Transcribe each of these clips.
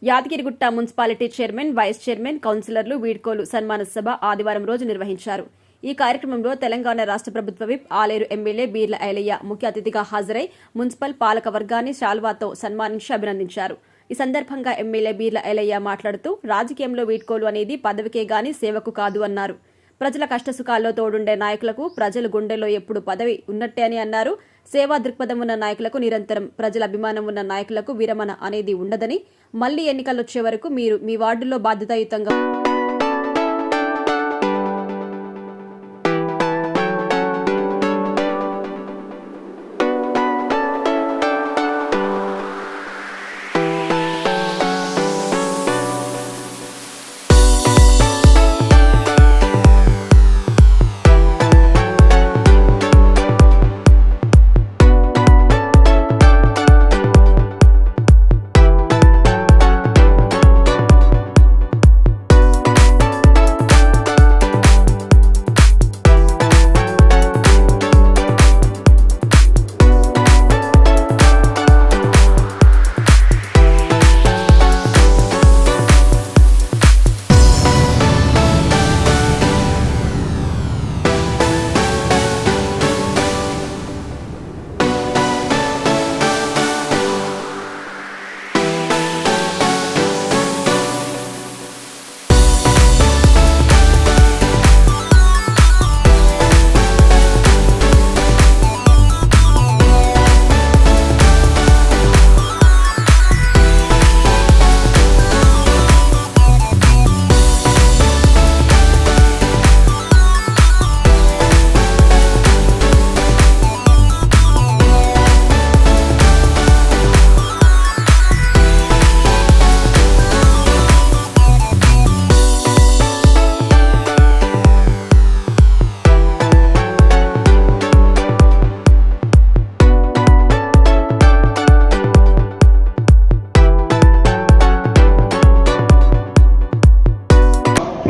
Yadagirigutta municipality chairman, vice chairman, కౌన్సిలర్లు వీడ్కోలు సన్మాన సభ ఆదివారం రోజు నిర్వహించారు. ఈ కార్యక్రమంలో తెలంగాణ రాష్ట్ర ప్రభుత్వ విప్, ఆలేరు ఎమ్మెల్యే బీర్ల ఐలయ్య ముఖ్య అతిథిగా హాజరై మున్సిపల్ పాలక వర్గాన్ని శాల్వాతో సన్మానించి అభినందించారు. ఈ సందర్భంగా ఎమ్మెల్యే బీర్ల ఐలయ్య మాట్లాడుతూ రాజకీయంలో వీడ్కోలు అనేది పదవికే గాని సేవకు కాదు అన్నారు. ప్రజల కష్టసుఖాల్లో తోడుండే నాయకులకు ప్రజల గుండెల్లో ఎప్పుడు పదవి ఉన్నట్టే అని అన్నారు. సేవా దృక్పథం ఉన్న నాయకులకు నిరంతరం ప్రజల అభిమానం ఉన్న నాయకులకు విరమణ అనేది ఉండదని, మళ్లీ ఎన్నికలొచ్చే వరకు మీరు మీ వార్డుల్లో బాధ్యతాయుతంగా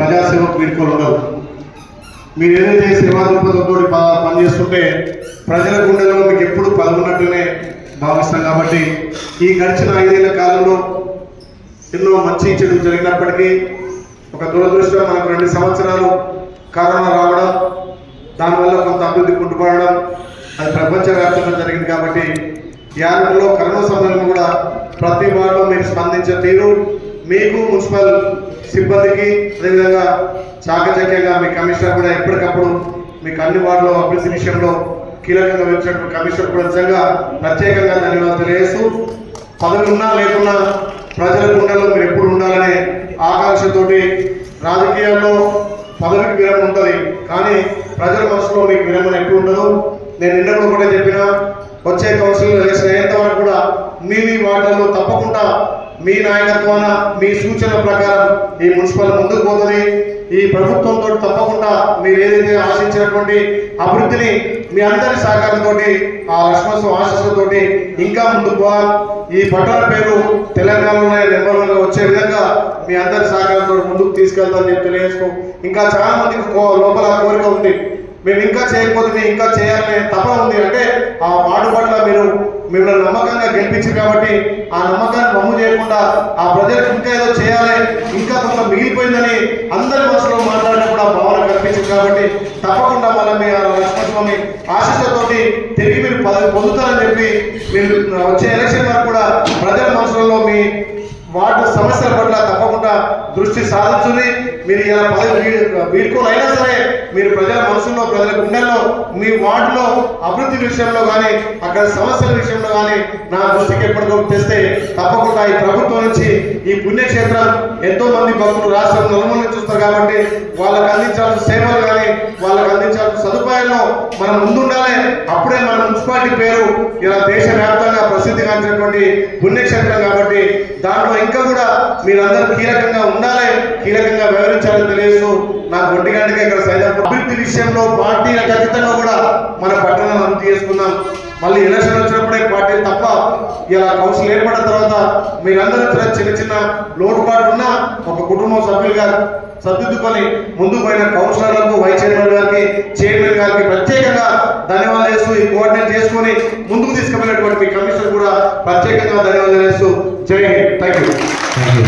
ప్రజాసేవకు వీడ్కోలు ఉండదు. మీరు ఏదైతే సేవా దృక్పథంతో పనిచేస్తుంటే ప్రజల గుండెలో మీకు ఎప్పుడు పాల్గొన్నట్టునే భావిస్తాం. కాబట్టి ఈ గడిచిన 5 ఏళ్ల కాలంలో ఎన్నో మంచి చెడు జరిగినప్పటికీ ఒక దురదృష్టం మనకు 2 సంవత్సరాలు కరోనా రావడం, దానివల్ల కొంత అభివృద్ధి కుంటుపడడం అది ప్రపంచవ్యాప్తంగా జరిగింది. కాబట్టి యాదగిరిలో కరోనా సమయంలో కూడా ప్రతి వార్డులో మీరు స్పందించే తీరు, మీకు మున్సిపల్ సిబ్బందికి అదేవిధంగా చాకచక్యంగా మీ కమిషనర్ కూడా ఎప్పటికప్పుడు మీకు అన్ని వార్డులో అభివృద్ధి విషయంలో కీలకంగా వచ్చినటువంటి కమిషనర్ కూడా నిజంగా ప్రత్యేకంగా ధన్యవాదాలు తెలియజేస్తూ, పదవి ఉన్నా లేకున్నా ప్రజల గుండెల్లో మీరు ఎప్పుడు ఉండాలనే ఆకాంక్షతోటి రాజకీయాల్లో పదవికి విరమణ ఉంటుంది, కానీ ప్రజల మనసులో మీకు విరమణ ఎప్పుడు ఉండదు. నేను నిన్న కూడా చెప్పిన వచ్చే కౌన్సిల్ ఎలక్షన్ అయ్యేంత వరకు కూడా మీ వార్డులలో తప్పకుండా మీ నాయకత్వాన మీ సూచన ప్రకారం ఈ మున్సిపల్ ముందుకు పోతుంది. ఈ ప్రభుత్వంతో తప్పకుండా మీరు ఏదైతే ఆశించినటువంటి అభివృద్ధిని మీ అందరి సహకారంతో ఆ లక్ష్మణ ఆశస్సులతో ఇంకా ముందుకు పోవాలి. ఈ పట్టణ పేరు తెలంగాణలోనే నెంబర్ 1గా వచ్చే విధంగా మీ అందరి సహకారంతో ముందుకు తీసుకెళ్తామని చెప్పి తెలియజేస్తూ, ఇంకా చాలా మందికి లోపల కోరిక ఉంది, మేము ఇంకా చేయకపోతే మేము ఇంకా చేయాలనే తపన ఉంది. అంటే ఆ వార్డు పట్ల మీరు మిమ్మల్ని నమ్మకంగా గెలిపించారు కాబట్టి ఆ నమ్మకాన్ని వమ్ము చేయకుండా ఆ ప్రజలకు ఇంకా ఏదో చేయాలి, ఇంకా కొంత మిగిలిపోయిందని అందరి మనసులో మాట్లాడినప్పుడు ఆ భావన కల్పించింది. కాబట్టి తప్పకుండా మళ్ళీ మీ లక్ష్మణస్వామి ఆశీస్సులతోటి తిరిగి మీరు పదవి పొందుతారని చెప్పి మీరు వచ్చే ఎలక్షన్ వరకు కూడా ప్రజల మనసులలో మీ వార్డు సమస్యల పట్ల తప్పకుండా దృష్టి సాధించుని. మీరు ఇలా పదవి వీడ్కోలు అయినా సరే మీరు ప్రజల మనసుల్లో ప్రజల గుండెల్లో మీ వార్డులో అభివృద్ధి విషయంలో కానీ అక్కడ సమస్యల విషయంలో కానీ నా దృష్టికి ఎప్పటికప్పుడు తెస్తే తప్పకుండా ఈ ప్రభుత్వం నుంచి ఈ పుణ్యక్షేత్రం ఎంతో మంది భక్తులు రాష్ట్రం నలుమూల నుంచి చూస్తారు. కాబట్టి వాళ్ళకి అందించాల్సిన సేవలు కానీ వాళ్ళకి అందించాల్సిన సదుపాయాల్లో మనం ముందుండాలి. అప్పుడే మన మున్సిపాలిటీ పేరు ఇలా దేశవ్యాప్తంగా ప్రసిద్ధిగాంచినటువంటి పుణ్యక్షేత్రం. కాబట్టి దాంట్లో ఇంకా కూడా మీరందరూ కీలకంగా ఉండాలి, కీలకంగా వివరించాలని తెలియజేస్తూ నాకు 1 గంటగా ఇక్కడ సైదాపూర్ అభివృద్ధి విషయంలో పార్టీల ఖచ్చితంగా కూడా మన పట్టణాన్ని అభివృద్ధి చేసుకుందాం. మళ్ళీ ఎలక్షన్ వచ్చినప్పుడే పార్టీలు తప్ప ఇలా కౌన్సిల్ ఏర్పడిన తర్వాత మీరందరూ చిన్న చిన్న లోటుపాటు ఉన్న ఒక కుటుంబం సభ్యులుగా సర్దిద్దుకొని ముందుకు పోయిన కౌన్సిలర్లకు, వైస్ చైర్మన్ గారికి, చైర్మన్ గారికి ప్రత్యేకంగా ధన్యవాదాలు చేస్తూ ఈ కోఆర్డినేట్ చేసుకొని ముందుకు తీసుకుపోయినటువంటి మీ కమిషనర్ కూడా ప్రత్యేకంగా ధన్యవాదాలు చేస్తూ జై Hind. Thank you. Thank you